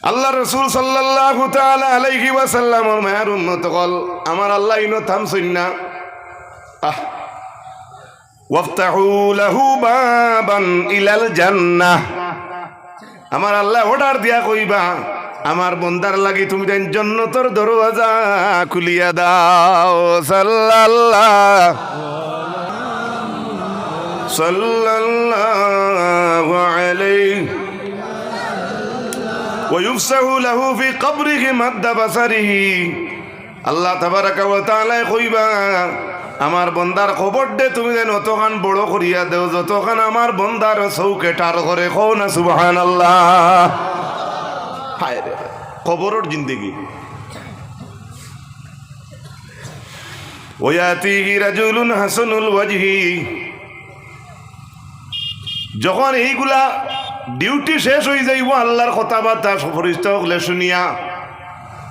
আল্লাহ রসুল সাল্লাল্লাহু তাআলা আলাইহি ওয়াসাল্লামের মায়ের উম্মতগণ, আমার আল্লাহ ইনো থামছেন না। ওয়াফতাহু লাহু বাবান ইলাল জান্নাহ, আমার আল্লাহ অর্ডার দিয়া কইবা আমার বন্দার লাগি তুমি যেন জান্নাতের দরওয়াজা খুলিয়া দাও। সাল্লাল্লাহু আলাইহি ওয়ায়ুফসাহু লাহু ফি কবরিহি মাদ্দা বাসারিহি, আল্লাহ তাবারাকা ওয়া তাআলা কইবা আমার বন্দার খবর দে তুমি যেন অতখান বড় করিয়া দেও যতখান আমার বন্দার চৌকে টার করে। কও না সুবহানাল্লাহ। হায় রে কবরের জিন্দেগি। ওয়ায়াতিহি রাজুলুন হাসানুল ওয়াজহি, যখন এইগুলা ডিউটি শেষ হয়ে যাইব আল্লাহর কথাবার্তা ফরিস্তা হলে শুনিয়া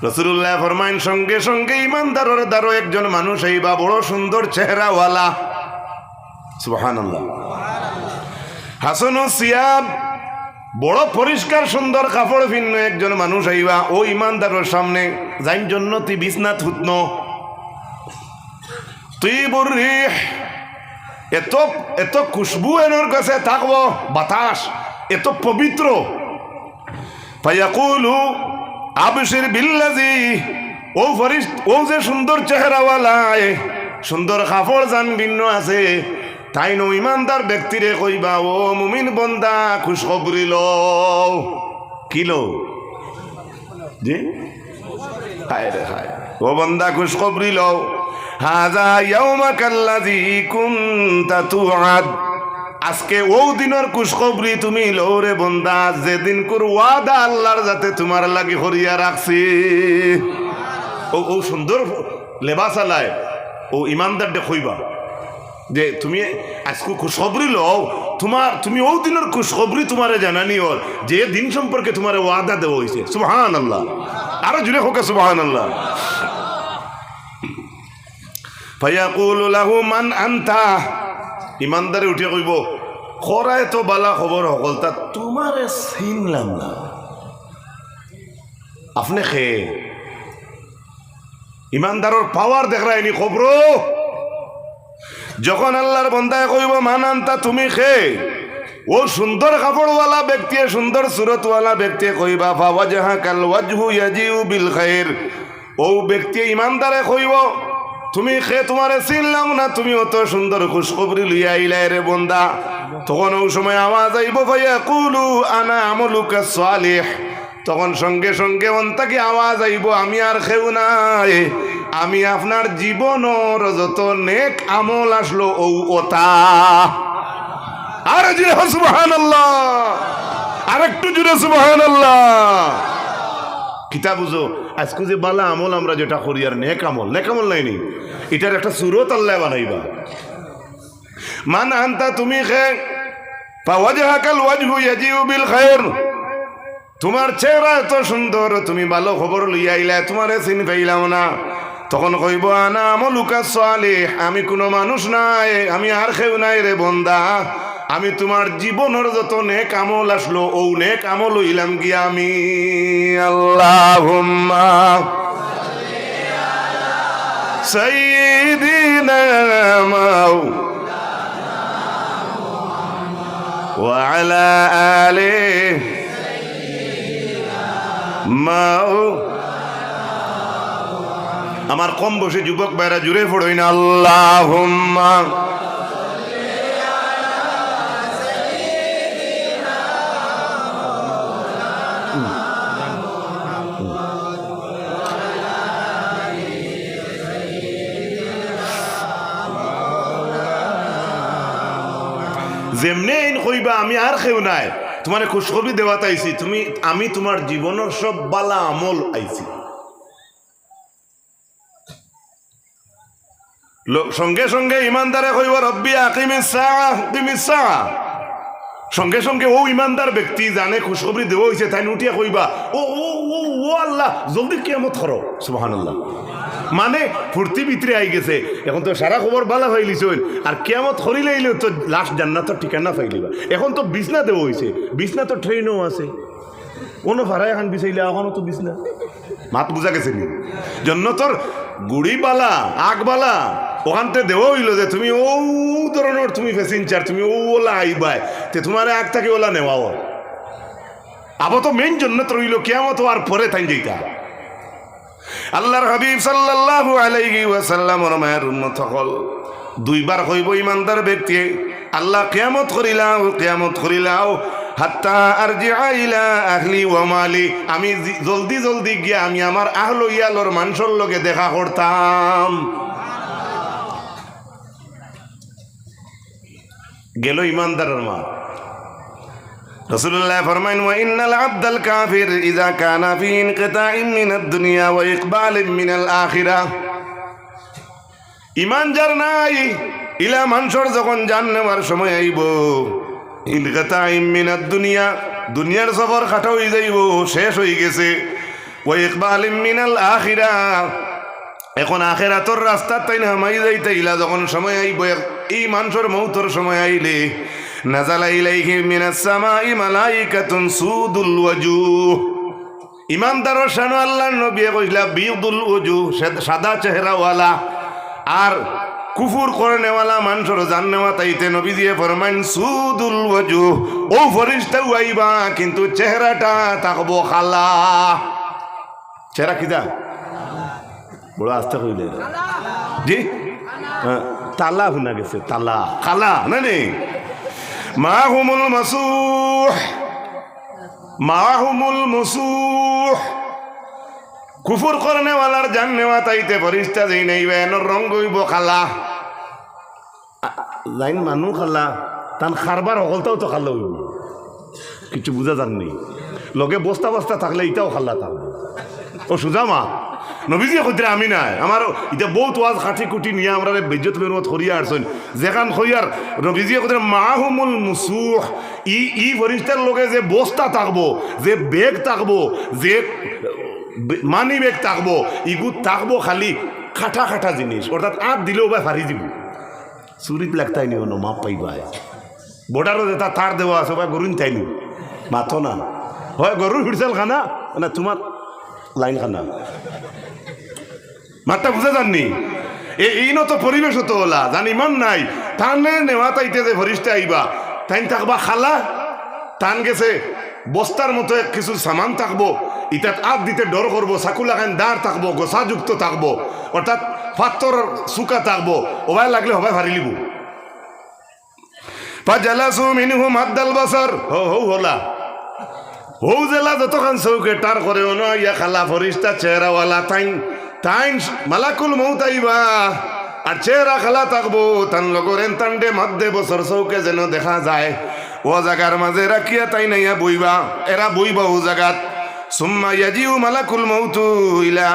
রাসূলুল্লাহ ফরমাইন সঙ্গে সঙ্গে ইমানদারের দ্বারা একজন মানুষ আইবা বড় সুন্দর চেহারাওয়ালা। সুবহানাল্লাহ। হাসানু সিয়াব, বড় পরিষ্কার সুন্দর কাপড় ভিন্ন একজন মানুষ আইবা ও ইমানদারের সামনে যাইন জন্য তুই বিছনাত হুতনো তুই বর্রি এত এত খুশবু এনর কাছে থাকবো, বাতাস এত পবিত্র। ফায়াকুলু আবশির বিল্লাযী, ও ফরিস্তা ও যে সুন্দর চেহারাওয়ালা সুন্দর কাপড় জান ভিন্ন আছে তাই নো ইমানদার ব্যক্তিরে কইবা ও মুমিন বন্দা খুশখবরি লও। কি লও? জি হায় রে হায়, ও বন্দা খুশখবরি লও। হাযা ইয়াউমাকাল্লাযী কুনতা তুআদ, আজকে ও দিনের খুশখবরি তুমি লও রে বন্দা যেদিন কোর ওয়াদা আল্লাহর যাতে তোমার লাগি হরিয়া রাখছি। ও সুন্দর লেবাস আলায় ও ইমানদার দেখইবা যে তুমি আজকে খুশখবরি লও, তুমি ও দিনের খুশখবরি তোমারে জানানি ওর যে দিন সম্পর্কে তোমার ওয়াদা দেওয়া হয়েছে। সুবহানাল্লাহ। আরো জুড়ে হোক সুবহানাল্লাহ। ফায়াকুলু লাহু মান আনতা, ইমানদারে উঠে কইব খরায় তো বালা খবর হকল তা তোমারে চিনলাম না, আপনি খে? ইমানদারের পাওয়ার দেখরাইনি খবর। যখন আল্লাহর বন্দায় কইব মান আনতা তুমি খে, ও সুন্দর কাপড়ওয়ালা ব্যক্তি সুন্দর সুরতওয়ালা ব্যক্তি কইবা ফাওয়াজহাকাল ওয়াজহু ইয়াজিউ বিল খাইর, ও ব্যক্তি ইমানদারে কইব তুমি খে তোমারে চিনলাম না, তুমি অত সুন্দর খুশখবরি লইয়া আইলাই রে বন্দা। তখন ওই সময় আওয়াজ আইব ফায়াকুলু আনা আমলুকা সালিহ, তখন সঙ্গে সঙ্গে অন্তাকে আওয়াজ আইব আমি আর খেউ নাই, আমি আপনার জীবনের যত নেক আমল আসলো ও ওতা। আর জুড়ে সুবহানাল্লাহ, আরেকটু জুড়ে সুবহানাল্লাহ। কিতা বুঝো আজকে যে বালা আমল আমরা যেটা করি আর নেক আমল নাইনি, এটার একটা সুরত আল্লাহ বানাইবা। মান আনতা তুমি খে ফাওয়াজহাকাল ওয়াজহু ইয়াজিউ বিল খায়র, তোমার চেহারা এত সুন্দর তুমি ভালো খবর লইয়া আইলা তোমারে চিনি পাইলাম না। তখন কইব আনা আমলুকা সালিহ, আমি কোনো মানুষ নাই, আমি আর কেউ নাই রে বন্দা, আমি তোমার জীবনের যত নেক আমল আসলো ও নেক আমল হইলাম কি আমি। আল্লাহুম্মা সাইয়্যিদিনা ওয়া আলা আলিহি মাও। আমার কম বসে যুবক ভাইরা জুড়ে পড়ই না আল্লাহুম্মা যেমনে কইবা আমি আর কেউ নাই, তোমার খুশখবরি দেওয়াতে আইছি, আমি তোমার জীবনের সব বালা আমল আইছি। সঙ্গে সঙ্গে ইমানদারে কইব রব্বি আকিমিস সাআহ, সঙ্গে সঙ্গে ও ইমানদার ব্যক্তি জানে খুশখবরি দেওয়া হয়েছে তাই উঠিয়া কইবা ও ও ও ও আল্লাহ জলদি কিয়ামত করো। সুবহানাল্লাহ। মানে ফুর্তি ভিতরে আই গেছে, এখন তো সারা খবর বালা পাইলিছ আর কিয়ামত করিলে তো লাস্ট জান্নাতের ঠিকানা পাইলিবা। এখন তো বিছনা দেওয়া হয়েছে, বিছনা তো ট্রেনও আছে, কোনো ভাড়ায় এখন বিচাইলে এখনও তো বিছ না মাত বুঝা গেছে নি জন্য তোর গুড়িবালা আগবালা ওখানতে দেওয়া হইল যে তুমি ও ধরনের তুমি প্যাসেঞ্জার তুমি ওলা আইবাই তে তোমার আগ থেকে ওলা নেওয়াও আবার তো মেইন জন্য তো রইল কেমত আর পরে তাই যেটা আল্লাহর হাবিব সাল্লাল্লাহু আলাইহি ওয়াসাল্লামের মায়ের উম্মত সকল দুইবার হইব ইমানদার ব্যক্তি আল্লাহ কিয়ামত করিলাও হাত্তা আরজিআ ইলা আহলি ওয়া মালি আমি জলদি জলদি গিয়া আমি আমার আহল ইয়ালর মানুষের লগে দেখা করতাম গেল ইমানদারের মা রাসূলুল্লাহ ফরমাইন ওয়া ইন্নাল আবদাল কাফির ইযা কানা ফি ইনকিতাইন মিনাদ দুনিয়া ওয়া ইকবালিন মিনাল আখিরাহ ইমান যার নাই ইলা মানুষের যখন জান নেওয়ার সময় আইব ইনকিতাইন মিনাদ দুনিয়া দুনিয়ার সফর খাটা হয়ে যাইব শেষ হয়ে গেছে ওয়া ইকবালিন মিনাল আখিরাহ এখন আখিরাতর রাস্তা তাই নামাই যাইতে ইলা যখন সময় আইব এই মানুষের মৌতর সময় আইলে নাজালা ইলাইহি মিনাস সামাই মালাইকাতুন সুদুল ওয়াজুহ ইমানদারর শান আল্লাহর নবী কইলা বিউদুল ওয়াজুহ সাদা চেহারাওয়ালা আর কুফর করেনেওয়ালা মানুষের জান্নাত তাইতে নবী দিয়ে ফরমাইন সুদুল ওয়াজুহ ও ফেরেশতা আইবা কিন্তু চেহারাটা তাকবো খালা চেহারা কিদা বড় আস্তে কইলে জি তালা শুনা গেছে তালা খালা না নেই মাহুমুল মুসুহ কুফর করনেওয়ালার জাননেওয়া তাইতে ফরিস্তা যেই নাইবে এনর রঙ গইব খালা যাইন মানুষ খালা তান খারবার সকলটাও তো খালা হইব কিছু বুঝা যাননি লগে বস্তা বস্তা থাকলে এটাও খাল্লা থাকবে ও সুজা মা নবীজি কইতে আমি নাই আমার এটা বহুত ওয়াজ কাঠি কুটি নিয়ে আমরা বেজ্জত মেরমত করিয়া আসছেন যেখান হইয়ার নবীজি কইতে মাহুমুল মুসুহ ই ফরিস্তার লগে যে বস্তা থাকবো যে বেগ থাকবো যে মানি বেগ থাকবো ইগু থাকবো খালি খাটা খাটা জিনিস অর্থাৎ আট দিলেও বা ফারি দিব চুরিত লাগতাই নি অন্য মাপ পাইবাই বর্ডারও যেটা তার দেওয়া আছে বা গরুন তাইনি মাথো না হয় গরুর হিরসাল খানা না তোমার লাইন খানা মাঠটা বুঝে যাননি এই তো পরিবেশ তো ওলা জান ইমান নাই টানে নেওয়া তাইতে যে ফরিস্তা আইবা তাইন থাকবা খালা টান গেছে বস্তার মতো কিছু সামান থাকবো ইটাত আট দিতে ডর করবো চাকু লাগান দাঁড় থাকবো গোসাযুক্ত থাকবো অর্থাৎ পাত্তর চুকা থাকবো ওবাই লাগলে হবাই ভারি লিব ফাজালাসু মিনহু মাদ্দাল বাসার হৌ হলা হৌ জেলা যতক্ষণ চৌকে টার করে না ইয়া খালা ফরিস্তা চেহারাওয়ালা তাইন মালাকুল মৌত আইবা আর চেহারা খালা থাকবো তান লগর এনতান্ডে মধ্যে বছর চৌকে যেন দেখা যায় ও জায়গার মাঝে রাখিয়া তাই নাইয়া বইবা এরা বইবা ও জায়গাত সুম্মা ইয়াজিউ মালাকুল মৌতু ইলা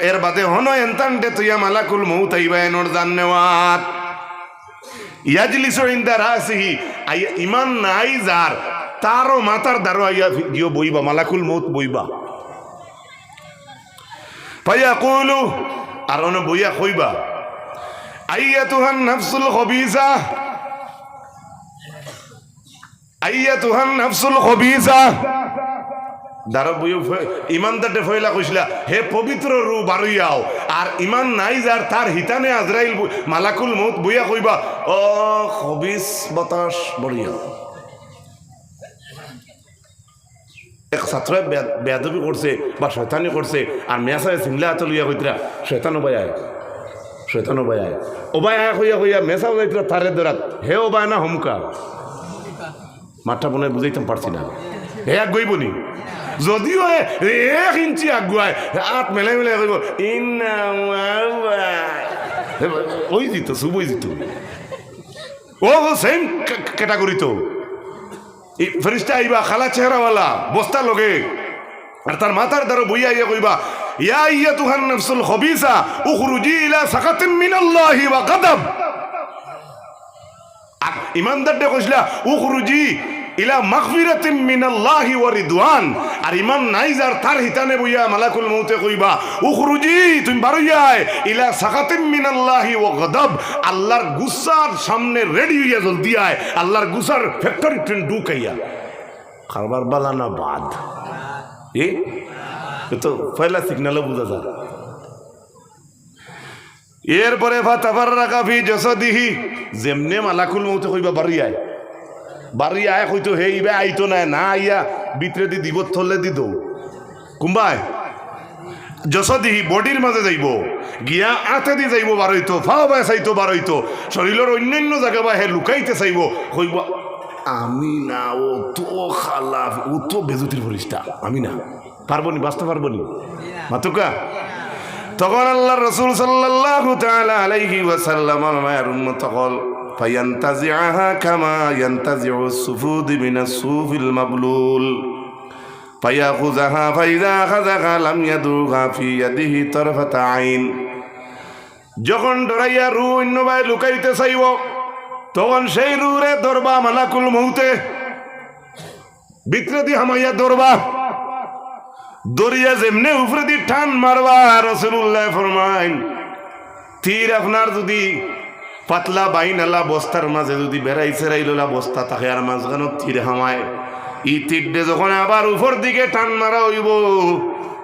এর বাদে হন এনতান্ডে তুইয়া মালাকুল মৌত আইবা এনর জান্নেওয়াত ইয়াজলিসু ইনদা রাসিহি ইমান নাই যার তারও মাথার দ্বারা আইয়া দিও বইবা মালাকুল মৌত বইবা ফায়াকুলু আর অন বইয়া কইবা আইয়াতুহান নাফসুল খবিসা আইয়াতুহান নাফসুল খবিসা দাঁড়া বইও ইমানদারটে ফয়লা কইছিলা হে পবিত্র রু বারুইয়াও আর ইমান নাই যার তার হিতানে আজরাইল মালাকুল মৌত বইয়া কইবা ও খবিস বাতাস বড়িয়া এক ছাত্র বেয়াদবি করছে বা শয়তানি করছে আর মেসায় সিমলা হাতে লইয়া কইতরা শয়তান ওবায় ওবায় হইয়া মেসাও যাইতরা তারে দরাত হে ওবায় না হুমকা মাঠটা মনে বুঝাইতাম পারছি না হে এক গইবনি যদিও 1 ইঞ্চি আগুয়ায় হাত মেলে কইব ওই দিত শুভই দিত ও সেম ক্যাটাগরি তো ফেরেশতা আইবা খালা চেহারাওয়ালা বস্তা লগে আর তার মাথার দ্বারা বইয়া ইয়া কইবা ইয়া আইয়াতুহান নাফসুল খবিসা উখরুজি ইলা সাকাতিন মিনাল্লাহি ওয়া গাদাব ইমানদার দে কইলা উখরুজি ইলা মাগফিরাতিন মিনাল্লাহি ওয়া রিদওয়ান আর ইমান নাই যার তার হিতানে বইয়া মালাকুল মউতে কইবা উখরুজি তুমি বারইয়ায় ইলা সাকাতিন মিনাল্লাহি ওয়া গাদাব আল্লাহর গুসার সামনে রেডি হইয়া জলদি আয় আল্লাহর গুসার ফ্যাক্টরি ট্রেন ঢুকাইয়া খাবার বালানা বাদ এই তো পয়লা সিগন্যালও বোঝা যায়। এরপরে ফাতাফাররাকা জাসাদিহি, যেমনে মালাকুল মউতে কইবা বাড়ি আয় হইতো হে ইবে আইতো না আইয়া ভিতরে দি দিব থলে দি দৌ কুম্বাই জাসাদিহি বডির মাঝে যাইব, গিয়া আতে দি যাইব বারইতো, ফাওয়া চাইতো বারইতো, শরীরের অন্যান্য জায়গা বা হে লুকাইতে চাইব, কইব আমি না, ও তো খালাফ, ও তো বেজুতির ফরিস্তা, আমি না, পারবনি, বাঁচতে পারবনি মাতুকা। তখন আল্লাহ রসুল সাল্লাল্লাহু তাআলা আলাইহি ওয়াসাল্লাম মায়ের উম্মত তখন ফায়ান্তাজিআহা কামা ইয়ান্তাজিউ সুফুদ মিনাস সুফিল মাবলুল ফায়াখুযাহা ফাইযা আখাযাহা লাম ইয়াদুহা ফি ইয়াদিহি তারফাতা আইন। যখন ডরাইয়া রু অন্য ভাই লুকাইতে চাইব, তখন সেই রুরে ধরবা মালাকুল মউতে, ভিতরে দি হামাইয়া ধরবা, দরিয়া যেমনে উপরে দি টান মারবা। রাসূলুল্লাহ ফরমাইন তীর আপনার যদি পাতলা বাইনালা বস্তার মাঝে যদি বেড়াই সেরাইলা বস্তা থাকে আর মাঝখানে তীর হামায়, ই তীরটে যখন আবার উপর দিকে টান মারা হইব,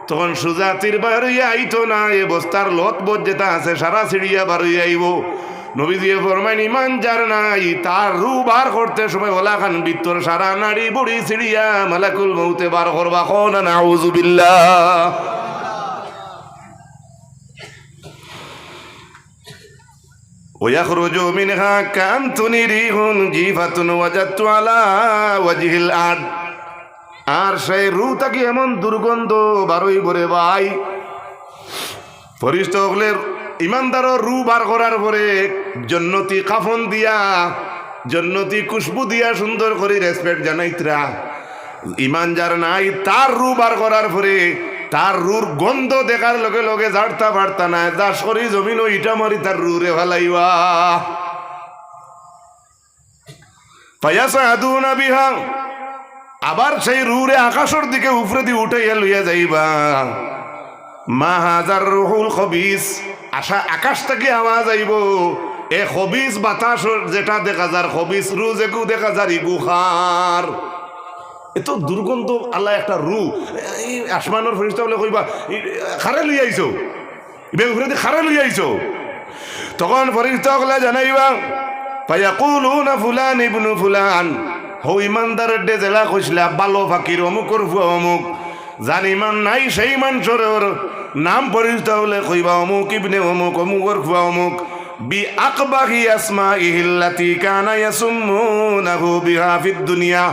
তখন সোজা তীর বার হইয়া আইতো না, এ বস্তার লত বোধ যেটা আছে সারা ছিড়িয়া বার হইয়া আইব। নবীজি ফরমাইন ইমান যার নাই তার রু বার করতে সময় ওলা খান ভিতর সারা নাড়ি বুড়ি ছিড়িয়া মালাকুল মউতে বার করবা, কোন নাউযু বিল্লাহ। ওয়াখরুজু মিনহা কানতুনি রিহুন জিফাতুন ওয়াজাতু আলা ওয়াজহিল আদ। আর সেই রু তাকি এমন দুর্গন্ধ বারই বরে ভাই, ফরিস্তা হলের ইমানদারর রু বার করার পরে জন্নতি কাফন দিয়া, জন্নতি খুশবু দিয়া সুন্দর করে রেসপেক্ট জানাইতরা। ইমান যার নাই তার রু বার করার পরে তার রুর গন্ধ দেখার লগে লগে ঝাড়তা পারতা না, দাস করি জমিন ইটা মারি তার রুরে ভালাইবা। ফায়াসাদুনা বিহা, আবার সেই রুরে আকাশের দিকে উপরে দিয়ে উঠাইয়া লইয়া যাইবা। মা হাজার রুহুল খবিস, আকাশ থেকে আওয়াজ আইব, এ খবিস বাতাস যেটা দেখা যার খবিস রু যেগু দেখা যার ইগুখার, এত দুর্গন্ধ আল্লাহ একটা রু। এই আসমানের ফেরেশতা বলে কইবা খারে লই আইছো, ইবে উপরে দিয়ে খারে লই আইছো। তখন ফেরেশতা গুলা জানাইবা ফায়াকুলুনা ফুলান ইবনু ফুলান, হো ইমানদারের ডে জেলা কইছিলা বালো ফাকির অমুকর ফুয়া অমুক, জান ইমান নাই সেই মানুষের নাম পরিচিত হলে কইবা অমুক ইবনে অমুক, অমুকর ফুয়া অমুক। বি আকবাহি আসমাইহিল্লাতি কানা ইয়াসুমুনাহু বিহা ফিদ দুনিয়া,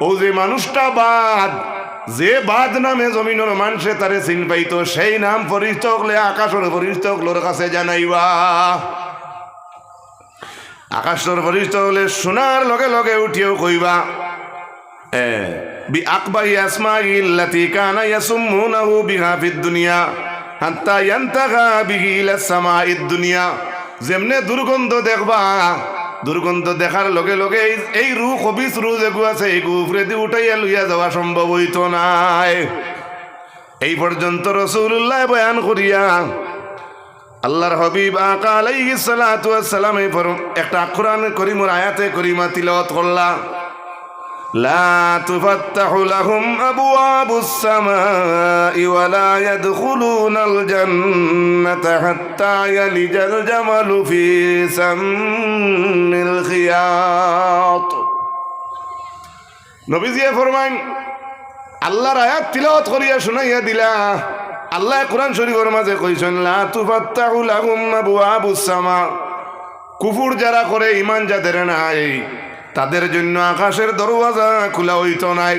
ও যে মানুষটা বাদ, যে বাদ নামে জমিনের মানুষে তারে চিন পাইতো, সেই নাম পরিচিত হলে আকাশের পরিচিত হলোর কাছে জানাইবা। আকাশের পরিচিত হলে শোনার লগে লগে উঠিও কইবা বি আকবাহি আসমাইহিল্লাতি কানা ইয়াসুমুনাহু বিহা ফিদ দুনিয়া হাত্তা ইয়ান্তাহা বিহি ইলাস সামাইদ দুনিয়া। যেমনে দুর্গন্ধ দেখবা, দুর্গন্ধ দেখার লগে লগে এই রু খবিস রু যেগু আছে এইগু উপরে দিয়ে উঠাইয়া লইয়া যাওয়া সম্ভব হইত নাই। এই পর্যন্ত রাসূলুল্লাহ বয়ান করিয়া আল্লাহর হাবিব আকা আলাইহিস সালাতু ওয়াস সালাম একটা কোরআন করিমের আয়াতে করিমা তিলাওয়াত করলা। লা তুফাত্তাহু লাহুম আবওয়াবুস সামাই ওয়া লা ইয়াদখুলুনাল জান্নাতা হাত্তা ইয়ালিজাল জামালু ফি সাম্মিল খিয়াত। নবীজি ফরমাইন আল্লাহর আয়াত তিলাওয়াত করিয়া শুনাইয়া দিলা। আল্লাহ কোরআন শরীফের মাঝে কইছেন লা তুফাত্তাহু লাহুম আবওয়াবুস সামা, কুফর যারা করে ঈমান যাদের নাই তাদের জন্য আকাশের দরওয়াজা খোলা হইতো নাই।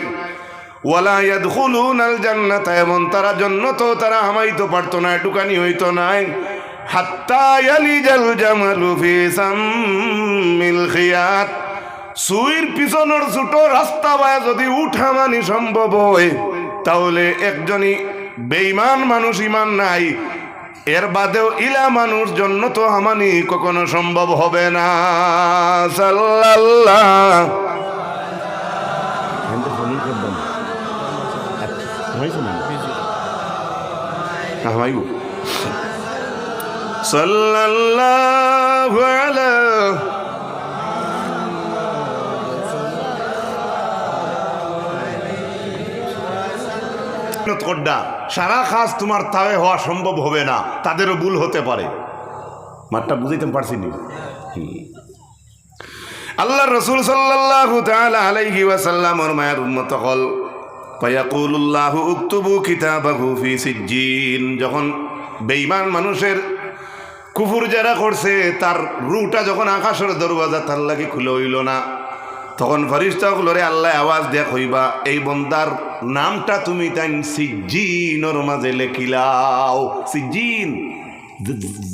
ওয়ালা ইয়াদখুলুনাল জান্নাতা, এবং তারা জান্নাত তারা হামাইতে পারতো না, টুকানি হইতো নাই। হাত্তা ইয়ালিজাল জামালু ফি সাম্মিল খিয়াত, সুইর পিছনের ছোট রাস্তা বায় যদি উঠামানি সম্ভব হয়, তাহলে একজনই বেঈমান মানুষ ইমান নাই, এর বাদেও ইলা মানুষ জন্য তো হামানি কখনো সম্ভব হবে না। সাল্লাল্লাহ সাল্লাল্লাহু আলা কড্ডা সারা কাজ তোমার তাওয়ে হওয়া সম্ভব হবে না, তাদেরও ভুল হতে পারে। মাঠটা বুঝাইতে পারছি নি? আল্লাহ রসুল সাল্লাল্লাহু তাআলা আলাইহি ওয়াসাল্লামের মায়ের উম্মত হল ফায়াকুলুল্লাহু উকতুবু কিতাবাহু ফি সিজ্জিন। যখন বেঈমান মানুষের কুফর যারা করছে তার রুটা যখন আকাশের দরওয়াজা তার লাগি খুলে হইল না, তখন ফেরেশতাগুলোরে আল্লাহ আওয়াজ দিয়া কইবা এই বন্দার নামটা তুমি তাই সিজ্জিনের মাঝে লেখিলাও। সিজ্জিন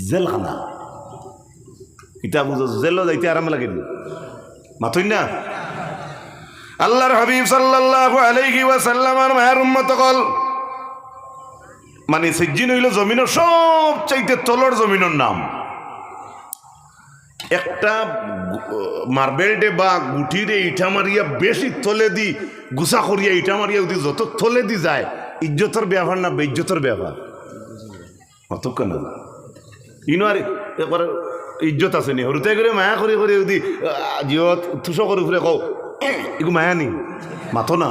জেলখানা, এটা বুঝো, জেলও যাইতে আরাম লাগে মাথুই না। আল্লাহর হাবিব সাল্লাল্লাহু আলাইহি ওয়াসাল্লামের মায়ের উম্মত কল মানে সিজ্জিন হইল জমিনের সবচাইতে তলর জমিনের নাম। একটা মার্বেলডে বা গুটিরে ইটা মারিয়া বেশি তলে দি গুছা করিয়া ইটা মারিয়া যদি যত তলে দি যায়, ইজ্জতের ব্যবহার না বেইজ্জতের ব্যবহার অতক্ষ না। ইনো আর একবার ইজ্জত আছে নি সৰুতে করে মায়া করে করে যদি জিহত থুস করে ফুরে কও এগু মায়া নি মাথো না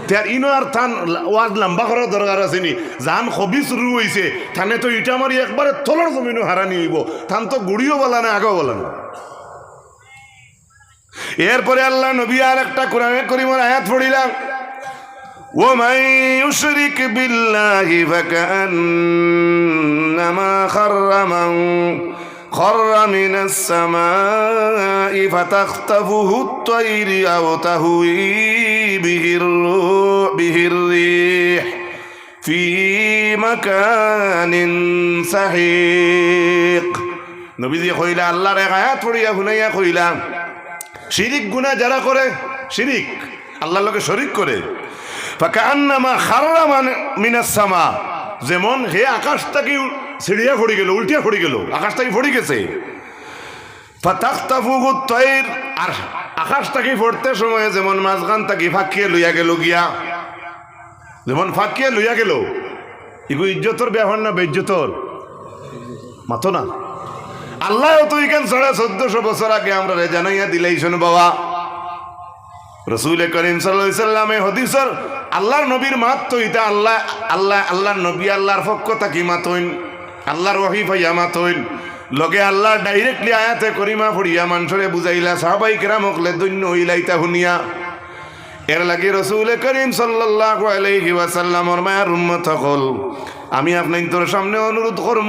তার ইনো আর থান ওয়াজ লম্বা করার দরকার আছে নি। জান হবি শুরু হয়েছে থানে তো ইটা মারি একবারে তলর জমিনও হারানি হইব, থান তো গুড়িও বলা না আগেও বলা না। এরপরে আল্লাহ নবী আর একটা কোরআনে করিমের আয়াত পড়িলাম, ومن يشرك بالله فكأنما خر من السماء فتخطفه الطير أو تهوي به الريح في مكان سحيق। নবীজি কইলা আল্লাহর এক আয়াত পড়িয়া শুনাইয়া কইলা শিরিক গুনাহ যারা করে, শিরিক আল্লাহর লগে শরীক করে, ফাকান্নামা খাররা মিনাস সামা, যেমন হে আকাশ থেকে ছিড়িয়া পড়ে গেল, উল্টিয়া পড়ে গেল, আকাশ থেকে পড়ে গেছে। ফাতাখতাফুহু তাইর, আর আকাশ থেকে পড়তে সময় যেমন মাঝখান থেকে ফাঁকিয়ে লইয়া গেল গিয়া, যেমন ফাঁকিয়ে লইয়া গেল। এগু ইজ্জতর ব্যবহার না বেইজ্জতর মাথো না। আল্লাহ তো এখান 1450 বছর আগে আমরা জানাইয়া দিলেই শোনো বাবা। রসুল করিম সাল্লাল্লাহু আলাইহি সাল্লাম হাদিসের আল্লাহর নবীর মাত তো এটা আল্লাহ আল্লাহ আল্লাহর নবী আল্লাহর পক্ষ থাকি মাতইন, আল্লাহর ওহী পাইয়া মাতইন, লগে আল্লাহ ডাইরেক্টলি আয়াতে করিমা পড়িয়া মানুষরে বুঝাইলা, সাহাবাই কেরাম হকলে দৈন্য হইলাইতা শুনিয়া। এর লাগে রসুল করিম সাল্লাল্লাহু আলাইহি ওয়াসাল্লামর মায়ের উম্মত হল আমি আপনার সামনে অনুরোধ করব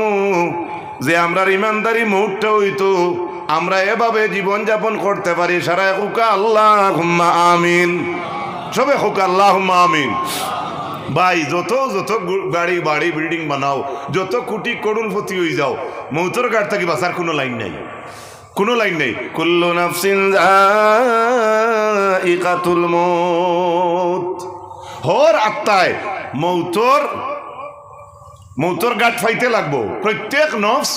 যে আমরা ইমানদারি মুহূর্তে হইতো আমরা এভাবে জীবনযাপন করতে পারি। সারা হুকা আল্লাহুম্মা আমিন, সবে হুকা আল্লাহুম্মা আমিন। ভাই যত যত গাড়ি বাড়ি বিল্ডিং বানাও, যত কোটি করুণপতি হয়ে যাও, মৌতর গাড় থাকি বাঁচার কোনো লাইন নাই, কোনো লাইন নেই। কুল্লু নাফসিন যায়িকাতুল মউত, হর আত্মায় মৌতর গাঠ ফাইতে লাগবো। প্রত্যেক নফস,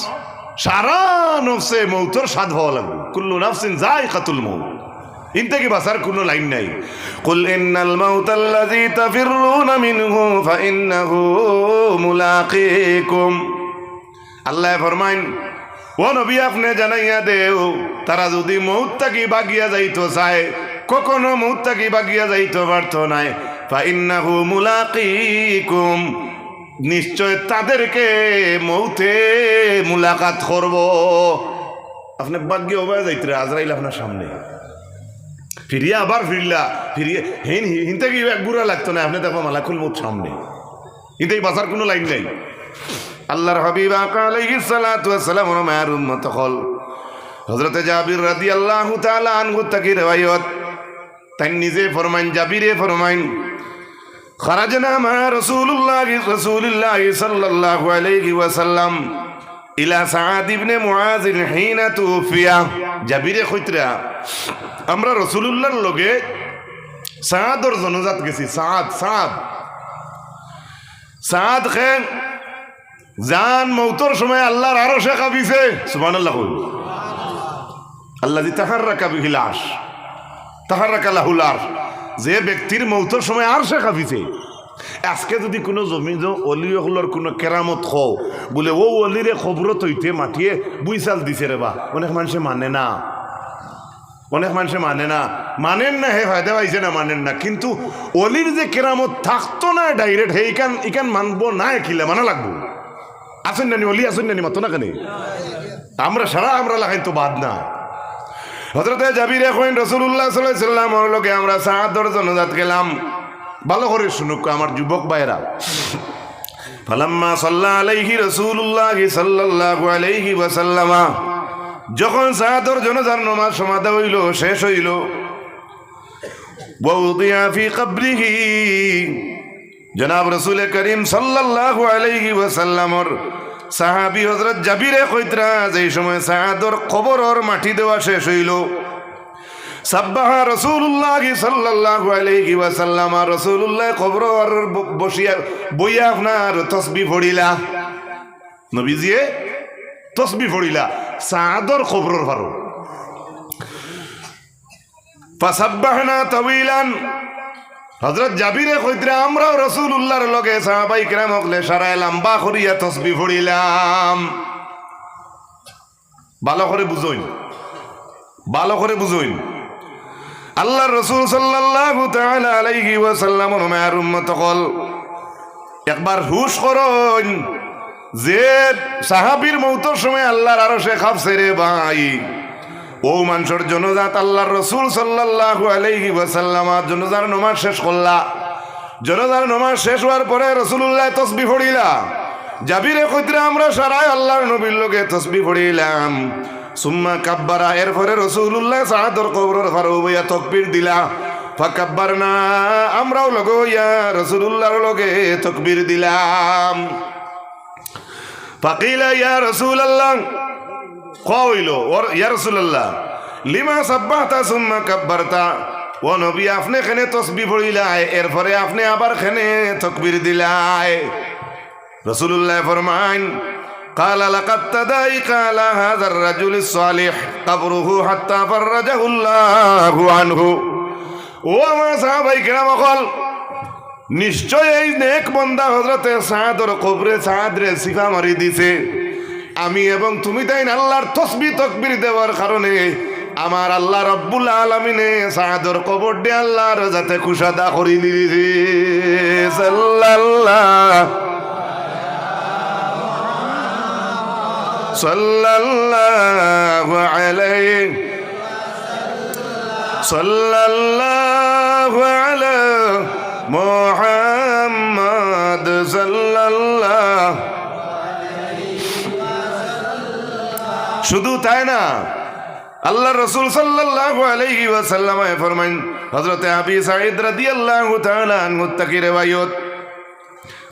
সারা নফসে মৌতর স্বাদ হওয়া লাগবে। কুল্লু নাফসিন যায়িকাতুল মউত, ইন থেকে বাঁচার কোনো লাইন নাই। কুল ইন্নাল মাউতাল্লাযী তাফিররুনা মিনহু ফাইন্নাহু মুলাকীকুম। আল্লাহ ফরমাইন, ও নবী আপনি জানাইয়া দেও, তারা যদি মউত থাকি বাগিয়া যাইতো চায়, কখনো মউত থাকি বাগিয়া যাইতো পারত নাই। ফাইন্নাহু মুলাকীকুম, নিশ্চয় তাদেরকে মউতে মুলাকাত করব। আপনি বাগ্যে ওবায় যাইতে আজরাইল আপনার সামনে ফিরিয়া আবার ফিরিয়ে হিনতে কি এক বুড়া লাগতো না, আপনি দেখো মালাকুল মউত সামনে, হিনতেই বাঁচার কোনো লাইন নাই। আল্লাহর হাবিব আলাইহিস সালাতু ওয়াস সালাম ওর মায়ের উম্মত হল হযরত জাবির রাদিয়াল্লাহু তাআলা আনহু থেকে riwayat, তাই নিজে ফরমাইন, জাবিরে ফরমাইন, খারাজনা মা রাসূলুল্লাহ সাল্লাল্লাহু আলাইহি ওয়াসাল্লাম ইলা সাআদ ইবনে মুআয হিনা তুফিয়া। জাবিরে কইতরা আমরা রাসূলুল্লাহর লগে সাআদর জনজাত গেছি। সাআদ খে জান মৌতর সময় আল্লাহর আরশে কাঁপিছে। সুবহানাল্লাহ। আল্লাযী তাহাররাকা বিহিল আরশ, তাহাররাকা লাহুল আরশ, যে ব্যক্তির মৌতর সময় আরশে কাঁপিছে। আজকে যদি কোনো জমি অলিগুলোর কোনো কেরামত হও বলে ও অলিরে খবরত হইতে মাটিয়ে বুইসাল দিছে রে বা, অনেক মানুষে মানে না। অনেক মানুষে মানেন না হে ফায়দা পাইছে না মানেন না, কিন্তু অলির যে কেরামত থাকতো না ডাইরেক্ট হে ইকান মানবো না কিলা মানা লাগবো। আসেন নানি অলি আসেন নানি মাতো না কেন আমরা সারা আমরা লাগাই তো বাদ না। হযরতে জাবির এখন রাসূলুল্লাহ সাল্লাল্লাহু আলাইহি ওয়াসাল্লামের লগে আমরা সাহাদর জনজাত গেলাম। ভালো করে শুনুক আমার যুবক ভাইরা। ফালাম্মা সাল্লা আলাইহি রাসূলুল্লাহ সাল্লাল্লাহু আলাইহি ওয়াসাল্লাম, যখন সাহাদর জনজার নামাজ সমাধা হইল, শেষ হইল, ওয়াউদিয়া ফি কবরিহি, জনাব রাসূল করিম সাল্লাল্লাহু আলাইহি ওয়াসাল্লামর সাহাবী হযরত জাবিরে কইতরা যেই সময় সাহাদর কবরর মাটি দেওয়া শেষ হইল, সাব্বাহা রাসূলুল্লাহ সাল্লাল্লাহু আলাইহি ওয়াসাল্লাম, রাসূলুল্লাহ কবরর বইয়া আপনার তাসবিহ পড়িলা, নবীজিয়ে তাসবিহ পড়িলা সাহাদর কবরর ফারো। ফাসাব্বাহনা তাওয়িলান, হযরত জাবিরে কইতরা আমরাও রাসূলুল্লাহর লগে সাহাবায়ে কেরাম হকলে সারায় লম্বা করিয়া তাসবিহ পড়িলাম। ভালো করে বুঝইন, ভালো করে বুঝইন। আল্লাহর রাসূল সাল্লাল্লাহু তাআলা আলাইহি ওয়াসাল্লামের মায়ের উম্মত হল একবার হুশ করুন যে সাহাবীর মৌতের সময় আল্লাহর আরশে কাঁপছে রে ভাই। ও মানুষের জনজাত আল্লাহর রাসূল সাল্লাল্লাহু আলাইহি ওয়াসাল্লাম জনজার নামাজ শেষ করলা। জনজার নামাজ শেষ হওয়ার পরে রাসূলুল্লাহ তাসবিহ পড়িলা। জাবিরে কইতরা আমরা সারাই আল্লাহর নবীর লগে তাসবিহ পড়িলাম। সুম্মা কাব্বারা, এরপরে রাসূলুল্লাহ সাহাদর কবরের ফারো বইয়া তাকবীর দিলা। ফাকাব্বারনা, আমরাও লগে হইয়া রাসূলুল্লাহর লগে তাকবীর দিলাম। ফাকিলা ইয়া রাসূলুল্লাহ, কইল ওর ইয়া রাসূলুল্লাহ লিমা সাব্বাহতা সুম্মা কাব্বারতা, ও নবী আপনি কেনে তাসবিহ পড়িলাই এরপরে আপনি আবার কেনে তাকবীর দিলাই? রাসূলুল্লাহ ফরমাইন قال لقد تدايق على هذا الرجل الصالح قبره حتى فرجه الله عنه। ও আমার সাহাবায়ে কেরাম বল, নিশ্চয় এই নেক বান্দা হযরতে সাদর কবরে সাদরে সিফা মারি দিছে। আমি এবং তুমি তাই আল্লাহর তাসবিহ তাকবীর দেওয়ার কারণে আমার আল্লাহ রাব্বুল আলামিনে সাদর কবর দে আল্লাহর যাতে কুশাদা করি দিছে। সাল্লাল্লাহু আলাইহি সাল্লাল্লাহু আলা মুহাম্মদ সাল্লাল্লাহু। শুধু তাই না, আল্লাহ রাসূল সাল্লাল্লাহু আলাইহি ওয়াসাল্লাম ফরমান, হযরত আবি সাঈদ রাদিয়াল্লাহু তাআলা আনহু থেকে riwayat,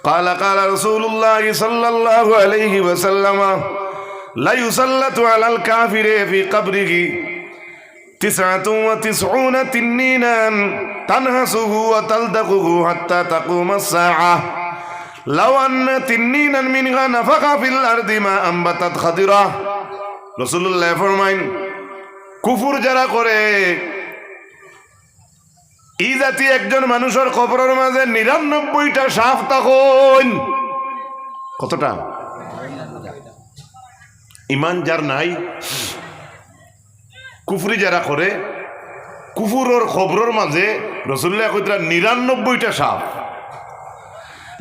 قال قال رسول الله صلى الله عليه وسلم لا يسلط على الكافر في قبره 99 تنينا تنهسه وتلدغه حتى تقوم الساعة لو أن تنينا منها نفخ في الأرض ما أنبتت خضرة। রাসূলুল্লাহ ফরমাইন, কুফর যারা করে এই জাতি একজন মানুষের কবরের মাঝে 99টা সাপ থাকুন। কতটা? ইমান যার নাই, কুফরি যারা করে, কুফুরের খবরের মাঝে রাসূলুল্লাহ কইতরা 99টা সাপ।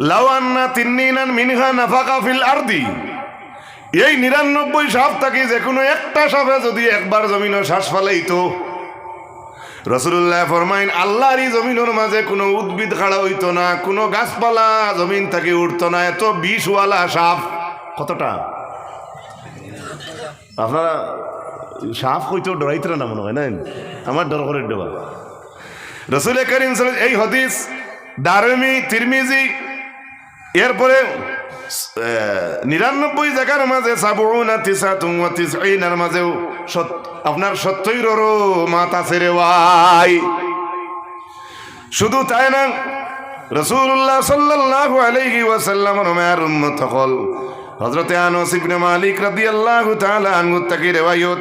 লাউ আন্না তিন্নিনান মিনহা নাফাকা ফিল আরদি, এই 99 সাপ থাকি যে কোনো একটা সাপে যদি একবার জমিনে শ্বাস ফেলাইতো, রাসূলুল্লাহ ফরমাইন আল্লাহর এই জমিনের মাঝে কোনো উদ্ভিদ খাড়া হইতো না, কোনো গাছপালা জমিন থেকে উঠতো না, এত বিষওয়ালা সাপ। কতটা? আপনারা সাপ হইতো ডরাইতে না মনে হয় না, আমার ডর করে ডোবা। রাসূল করিম সাল্লাল্লাহু, এই হাদিস দারমি তিরমিজি, এরপরে 99 জায়গার মাঝে 99 মাঝেও আপনার 70-এরও মাত আছে রে ভাই। শুধু তাই না, রাসূলুল্লাহ সাল্লাল্লাহু আলাইহি ওয়াসাল্লামের মায়ের উম্মত হল হযরতে আনাস ইবনে মালিক রাদিয়াল্লাহু তাআলা আনহু থেকে riwayat,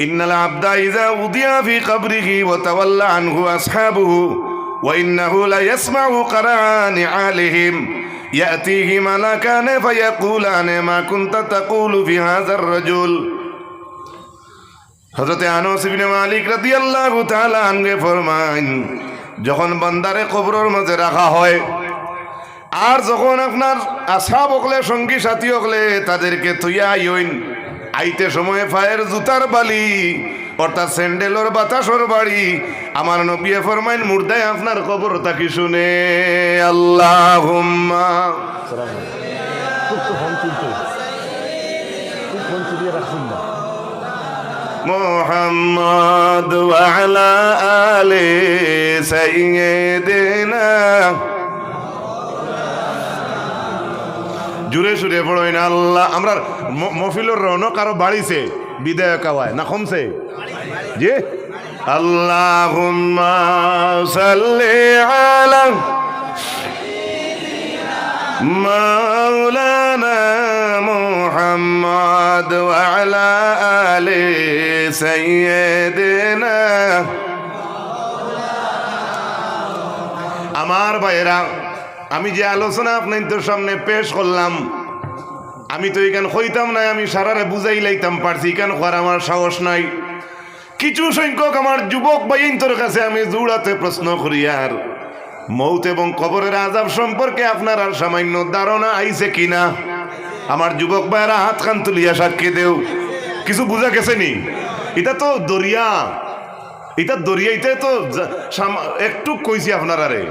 ইন্নাল আবদা ইযা উদিয়া ফি কবরিহি ওয়া তাওয়াল্লা আনহু আসহাবুহু ওয়া ইন্নাহু লা ইয়াসমাউ কারানি আলিহিম ইয়াতিহি মালাকান ফায়াকুলান মা কুনতা তাকুলু ফি হাযার রাজুল। হযরতে আনাস ইবনে মালিক রাদিয়াল্লাহু তাআলা আনহু ফরমান, যখন বান্দারে কবরের মাঝে রাখা হয় আর যখন আপনার আসহাব হকলে সঙ্গী সাথী হকলে তাদেরকে থুইয়া আইন আইতে সময় পায়ের জুতার বালি অর্থাৎ স্যান্ডেলর বাতাসর বাড়ি আমার নবী ফরমাইন মুর্দায় আপনার কবর তাকি শুনে আল্লাহুম্মা মুহাম্মদ ওয়া আলা আলি সাইয়্যিদিনা। জুড়ে সুরে পড়ো না আল্লাহ। আমরা মফিলর রৌনক আরো বাড়িছে, বিদায় কাওয়ায় না কমছে? জি, আল্লাহুম্মা সাল্লি আলা মাওলানা মুহাম্মদ ওয়া আলা আলি সাইয়্যিদিনা। আমার ভাইরা, আমি যে আলোচনা আপনাদের সামনে পেশ করলাম, আমি তো এখানে হইতাম না, আমি সারারে বুঝাই লাইতাম পারছি, এখানে হওয়ার আমার সাহস নাই। কিছু সংখ্যক আমার যুবক ভাইয়ের কাছে আমি জোড়াতে প্রশ্ন করি, আর মৌত এবং কবরের আযাব সম্পর্কে আপনার আর সামান্য ধারণা আইছে কিনা? আমার যুবক ভাইয়েরা হাত খান তুলিয়া সাক্ষী দেও, কিছু বুঝা গেছে নি? এটা তো দরিয়া, এটা দরিয়া, এটা তো একটু কইছি আপনারা রে,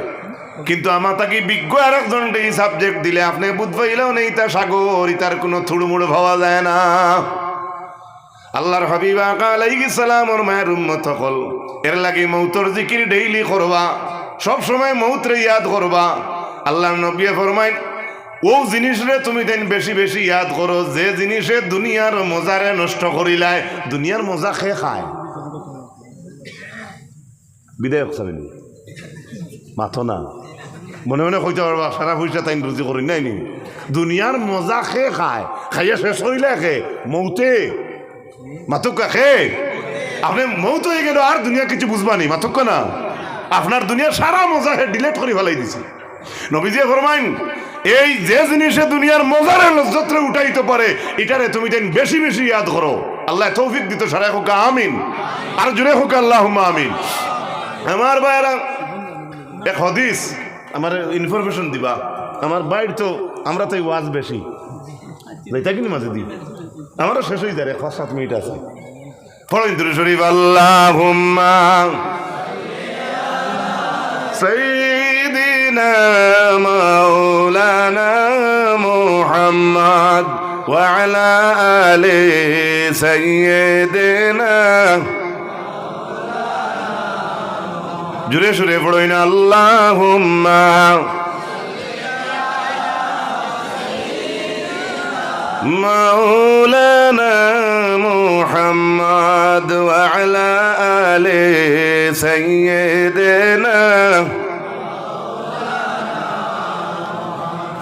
কিন্তু আমার তাকে বিজ্ঞ আর একজন এই সাবজেক্ট দিলে আপনি বুঝ পাইলেও নেই তা সাগর, ইতার কোনো থুড়মুড় ভাবা যায় না। আল্লাহর হাবিব আকা আলাইহিস সালাম ওর মায়ের উম্মত হল, এর লাগি মৌতর জিকির ডেইলি করবা, সব সময় মৌতরে ইয়াদ করবা। আল্লাহর নবী ফরমাইন, ও জিনিসরে তুমি দেন বেশি বেশি ইয়াদ করো যে জিনিসে দুনিয়ার মজারে নষ্ট করিলায়। দুনিয়ার মজা খেয়ে খায় বিদায় মাথো না, মনে মনে কইতে পারবা সারা পয়সা তাই রুজি করি নাই নি। দুনিয়ার মজা খেয়ে খায়, খাইয়া শেষ হইলে খে মৌতে মাতুকা খে আপনি মৌত হয়ে গেল আর দুনিয়া কিছু বুঝবানি মাতুক না, আপনার দুনিয়ার সারা মজা ডিলেট করে ফেলাই দিছে। নবীজি ফরমাইন, এই যে জিনিসে দুনিয়ার মজারে লজ্জতরে উঠাইতে পারে এটারে তুমি দেন বেশি বেশি ইয়াদ করো। আল্লাহ তৌফিক দিত, সারা হোক আমিন, আর জুড়ে হোক আল্লাহুম্মা আমিন। আমার ভাইরা, এক হাদিস আমার ইনফরমেশন দিবা, আমার বাইর তো আমরা তো ওয়াজ বেশি তাই কিনি মাঝে দিই, আমারও শেষ হয়ে যায় 5-7 মিনিট আছে। পড়েন দুরূদ শরীফ, আল্লাহুম্মা সাইয়্যিদিনা মাওলানা মুহাম্মদ ওয়া আলা আলি সাইয়্যিদিনা। জুড়ে সুরে পড়ই না আল্লাহুম্মা মাওলানা মুহাম্মদ ওয়া আলা আলি সাইয়্যিদিনা।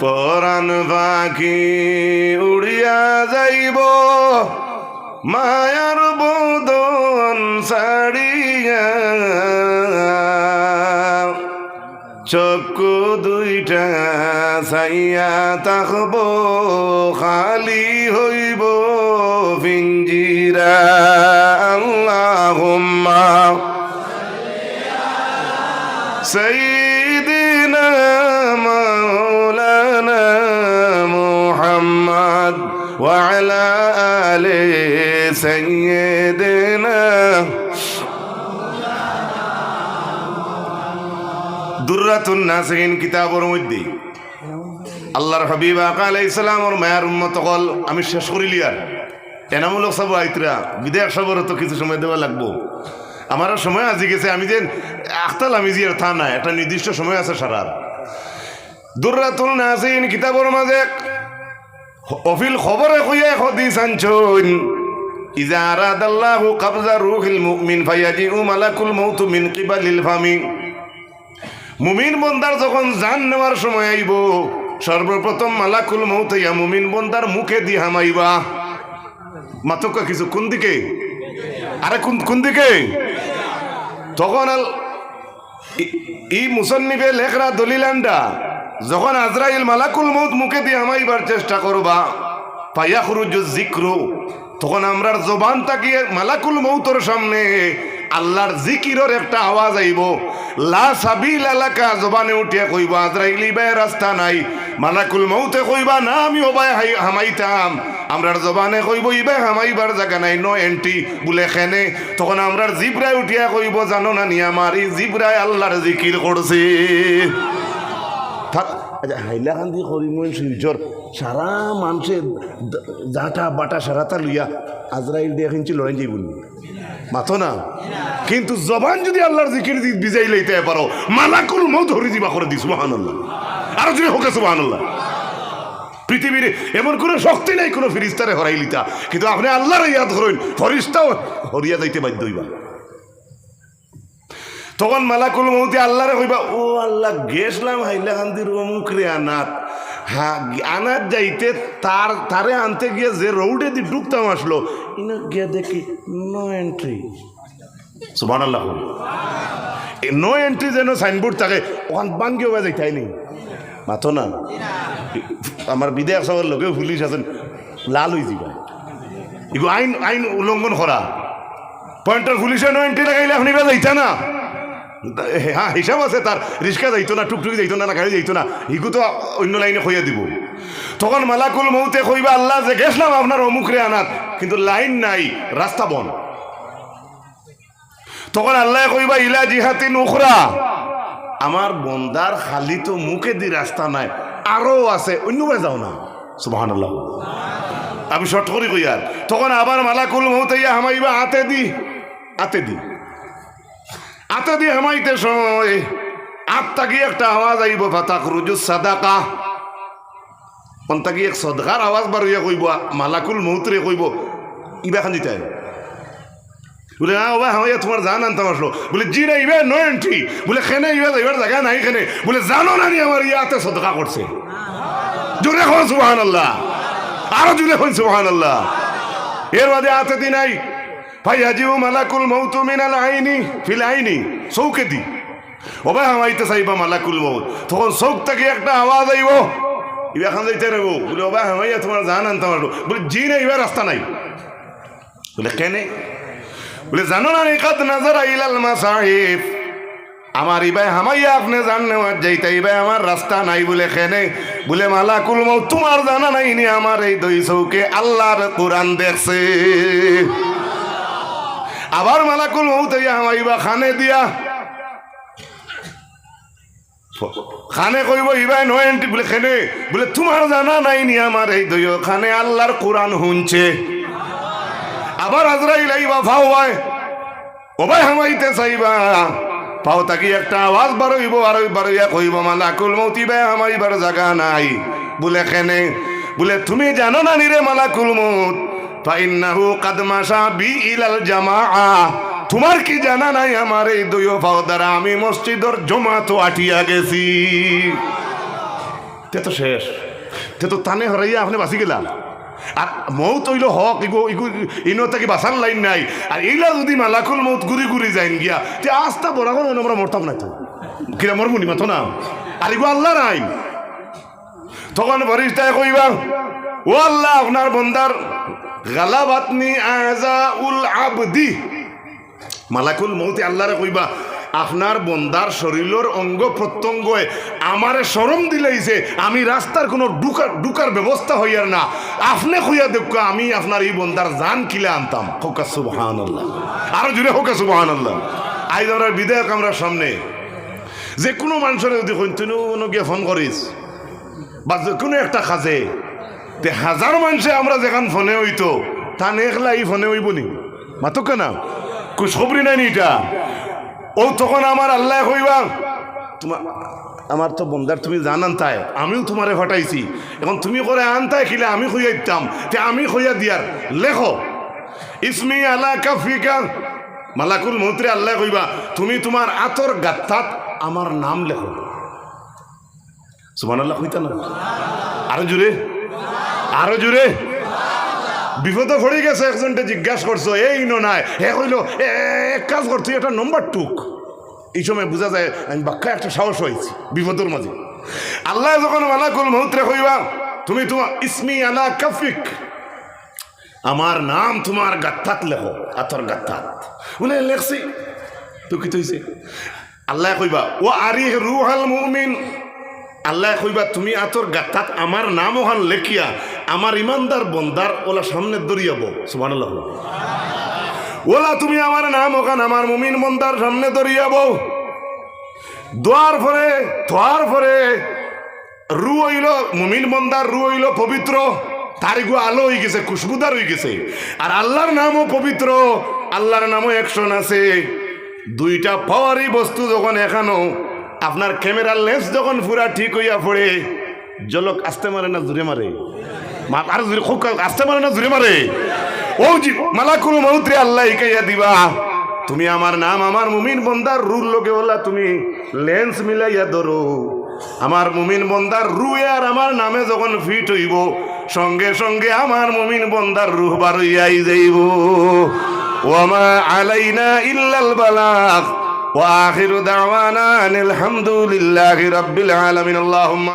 পরাণ পাখি উড়িয়া যাইব মায়ার বদন ছাড়িয়া, চক্ষু দুইটা চাইয়া থাকব খালি হইব পিঞ্জিরা। আল্লাহুম্মা সাইয়্যিদিনা মাওলানা মুহাম্মদ ওয়া আলা আলি সাইয়্যিদিনা। দুররাতুন নাসিহিন কিতাবের মধ্যে আল্লাহর হাবিব আকা আলাইহিস সালাম ওর মায়ের উম্মত হল, আমি শেষ করিলি আর এনামূলক সব আইতরা বিদেশ সবরও তো কিছু সময় দেওয়া লাগবো। আমারও সময় আজি গেছে, আমি যে আখতাল আমি যে থা নাই, একটা নির্দিষ্ট সময় আছে সারার। দুররাতুন নাসিহিন কিতাবের মাঝে অফিল খবরে কইয়া হাদিস আনছুন, ইজা আরাদাল্লাহু কবজা রূহিল মুমিন ফায়াজিউ মালাকুল মাউত মিন কিবালিল ফামি। মুমিন বন্দার যখন জান নেওয়ার সময় আইব, সর্বপ্রথম মালাকুল মউত ইয়া মুমিন বন্দার মুখে দি হামাইবা। মাতকা কিছু কোন দিকে, আরে কোন দিকে? তখন ই মুসন্নিফে লেখরা দলিলান্ডা, যখন আজরাইল মালাকুল মউত মুখে দি হামাইবার চেষ্টা করবা, ফায়াখরুজু যিকরু, তখন আমরার জবান তাকিয়ে মালাকুল মৌতর সামনে আল্লাহর জিকিরের একটা আওয়াজ আইব, লা সাবিল আলাকা জবানে উঠিয়া কইবা আজরাইল ইবাই রাস্তা নাই। মালাকুল মৌতে কইবা না আমি ওবাই হামাইতাম, আমরার জবানে কইব ইবাই হামাইবার জায়গা নাই, নো এন্ট্রি বলে খেনে। তখন আমরার জিব্রায় উঠিয়া কইব জানো না নি আমার এই জিব্রায় আল্লাহর জিকির করছে। হাইলাকান্দি করিমন শিলচর সারা মানুষে জাটা বাটা সারাটা লইয়া আজরাইল দিয়ে কিনছি লড়াই যাইব মাথো না, কিন্তু জবান যদি আল্লাহর জিকির বিজাই লইতে পারো মালাকুল মৌত হরি দিবা করে দি সুবহানাল্লাহ। আরো যদি হোক সুবহানাল্লাহ। পৃথিবীর এমন কোনো শক্তি নাই কোনো ফিরিস্তারে হরাই লিতা, কিন্তু আপনি আল্লাহর ইয়াদ করেন ফরিস্তাও হরিয়া যাইতে বাধ্য হইবা। তখন মালাকুল মৌতে আল্লাহরে কইবা ও আল্লাহ গেছলাম হাইলাকান্দির অমুক রে আনাত, হ্যাঁ আনাত যাইতে তারে আনতে গিয়ে যে রোডে দিয়ে ঢুকতাম আসলো ইনা গিয়ে দেখি নো এন্ট্রি। সুবহানাল্লাহ। এই নো এন্ট্রি যেন সাইনবোর্ড থাকে ওখান বাঙ্গি হয়ে যাইতাই নি মাথো না। আমার বিদেশ সবার লোকেও পুলিশ আছেন লাল হয়ে যাবে, এগুলো আইন আইন উল্লঙ্ঘন করা। পয়েন্টার পুলিশে নো এন্ট্রি লাগাইলে আপনি যাইতা না, হ্যাঁ হিসাব আছে তার, রিক্সা যাইতো না, টুকটুকি যাইতো না, গাড়ি যাইতো না, ইগু তো অন্য লাইনে খইয়া দিব। তখন মালাকুল মৌতে কইবা আল্লাহ যে গেছলাম আপনার অমুকরে আনাত, কিন্তু লাইন নাই, রাস্তা বন। তখন আল্লাহ কইবা ইলা জিহাতিন উখরা, আমার বন্দার খালি তো মুখে দি রাস্তা নাই, আরো আছে, অন্য যাও না। সুবহানাল্লাহ। আমি শর্ট করি কই আর। তখন আবার মালাকুল মৌতে ইয়া হামাইবা আতে দি আতে দিয়ে হামাইতে সময় আত্মা গিয়ে একটা আওয়াজ আইব ফাতাক রুজু সাদাকা, কি এক সদকার আওয়াজ বার হইয়া কইব মালাকুল মৌতরে কইব ইবা খান দিতে বলে না ওবা হামাইয়া তোমার জান আনতাম আসলো, বলে জি না ইবে নো এন্ট্রি, বলে খেনে ইবা যাইবার জায়গা নাই খেনে, বলে জানো না নি আমার ইয়াতে সদকা করছে। জোরে হন সুবহানাল্লাহ, আরো জোরে হন সুবহানাল্লাহ। এর বাদে আতে দি নাই ফাইয়াজিউ মালাকুল মৌতু মিনাল আইনি ফিল আইনি, চৌকে দি ওবা হামাইতে চাইবা মালাকুল মৌত। তখন চৌক থেকে একটা আওয়াজ আইব ইবা খান যাইতে নেব, বলে ওবা হামাইয়া তোমার জান আনতাম আসলো, বলে জি না ইবা রাস্তা নাই, বলে কেনে, বলে জানো না নিকাত নাজারা ইলাল মাসাহিফ, আমার ইবাই হামাইয়া আপনি জান নেওয়ার যাইতে ইবাই আমার রাস্তা নাই, বলে খেনে, বলে মালাকুল মৌত তোমার জানা নাই নি আমার এই দুই চৌকে আল্লাহর কোরআন দেখছে। আবার মালাকুল মৌত হামাইবা খানে দিয়া, খানে কইব ইবাই নো এন্ট্রি, বলে খেনে, বলে তোমার জানা নাই নি আমার এই দুই খানে আল্লাহর কোরআন শুনছে। আবার আজরাইল আইবা ফাও হয় ওবাই হামাইতে চাইবা, পাও তাকি একটা আওয়াজ বারইব আর বারইয়া কইব মালাকুল মৌত ইবাই হামাইবার জায়গা নাই, বলে খেনে, বলে তুমি জানো না নি রে মালাকুল মৌত ফাইন্নাহু কাদ মাশা বি ইলাল জামাআ, তোমার কি জানা নাই আমার এই দুই পাও দ্বারা আমি মসজিদের জমাত আটিয়া গেছি। তে তো শেষ, তে তো টানে হরাইয়া আপনি বাঁচি গেলা। আর মৌত হইল হক ইগো ইগো ইনো তাকে বাঁচার লাইন নাই, আর এইলা যদি মালাকুল মৌত ঘুরি ঘুরি যাইন গিয়া তে আস্তা বড় করে আমরা মরতাম না তো কিরা মরমুনি মাতো না, আর ইগো আল্লাহ নাই। তখন ফরিস্তায় কইবা ও আল্লাহ আপনার বন্দার গালাবাতনি আযাউল আবদি, মালাকুল মৌতে আল্লাহরে কইবা আপনার বন্দার শরীরের অঙ্গ প্রত্যঙ্গে আমারে শরম দিলেইছে, আমি রাস্তার কোনো ঢুকার ব্যবস্থা হইয়ার না, আপনি কইয়া দেখো আমি আপনার এই বন্দার জান কিলে আনতাম। হোকা সুবহানাল্লাহ, আরো জুড়ে হোকা সুবহানাল্লাহ। আজ আমরা বিধায়ক আমরা সামনে যে কোনো মানুষের যদি কন্টিনিউ গিয়ে ফোন করিস বা যে কোনো একটা কাজে তে হাজার মানুষে আমরা যেখান ফোনে হইতো তা নেখলা এই ফোনে হইব নি মাতো কেনা খবরি নাই এটা। ও তখন আমার আল্লাহ কইবা তোমার আমার তো বন্দার তুমি জানান তাই আমিও তোমারে হটাইছি, এখন তুমি করে আনতাই খিলে আমি খুঁজে দিতাম, তে আমি খুঁজে দিয়ার লেখো ইসমি আলা কাফিকা, মালাকুল মৌতরে আল্লাহ কইবা তুমি তোমার আতর গাত্তাত আমার নাম লেখো। সুবহানাল্লাহ কইতা না, আরো জোরে আরো জোরে। বিপদে পড়ে গেছে, একজনটা জিজ্ঞাসা করছো এই নো নাই, হে কইল এক কাজ করছো এটা নম্বর টুক। এই সময় বোঝা যায় আমি বাক্কা একটা সাহস হয়েছি বিপদের মাঝে। আল্লাহ যখন মালাকুল মৌতরে কইবা তুমি তোমার ইসমি আলা কাফিক, আমার নাম তোমার গাত্তাত লেখো, আতর গাত্তাত। বলে লেখছি তো কি হইছে? আল্লাহ কইবা ও আরিহ রুহাল মুমিন, আল্লাহ কইবা তুমি আতর গাত্তাত আমার নাম ওখান লেখিয়া আমার ইমানদার বন্দার ওলা সামনে দরিয়াবো। সুবহানাল্লাহ। ওলা তুমি আমার নাম ওখান আমার মুমিন বন্দার সামনে দরিয়াবো। দোয়ার পরে রু হইল মুমিন বন্দার, রু হইল পবিত্র, তার গু আলো হয়ে গেছে, খুশবুদার হয়ে গেছে। আর আল্লাহর নামও পবিত্র, আল্লাহর নামও অ্যাকশন আছে। দুইটা পাওয়ারই বস্তু যখন এখানো আপনার ক্যামেরার লেন্স যখন পুরা ঠিক হইয়া পড়ে, জলক আসতে মারে না জুড়ে মারে? আর জুড়ে খুব আসতে মারে না জুড়ে মারে? ও জি মালাকুল মউত রে আল্লাহ ইকাইয়া দিবা তুমি আমার নাম আমার মুমিন বন্দার রুর লোকে বলা তুমি লেন্স মিলাইয়া ধরো। আমার মুমিন বন্দার রু আর আমার নামে যখন ফিট হইব, সঙ্গে সঙ্গে আমার মুমিন বন্দার রুহ বার হইয়াই যাইব। ওয়ামা আলাইনা ইল্লাল বালাগ ওয়া আখিরু দাওয়ানা আনিল হামদুলিল্লাহি রাব্বিল আলামিন। আল্লাহুম্মা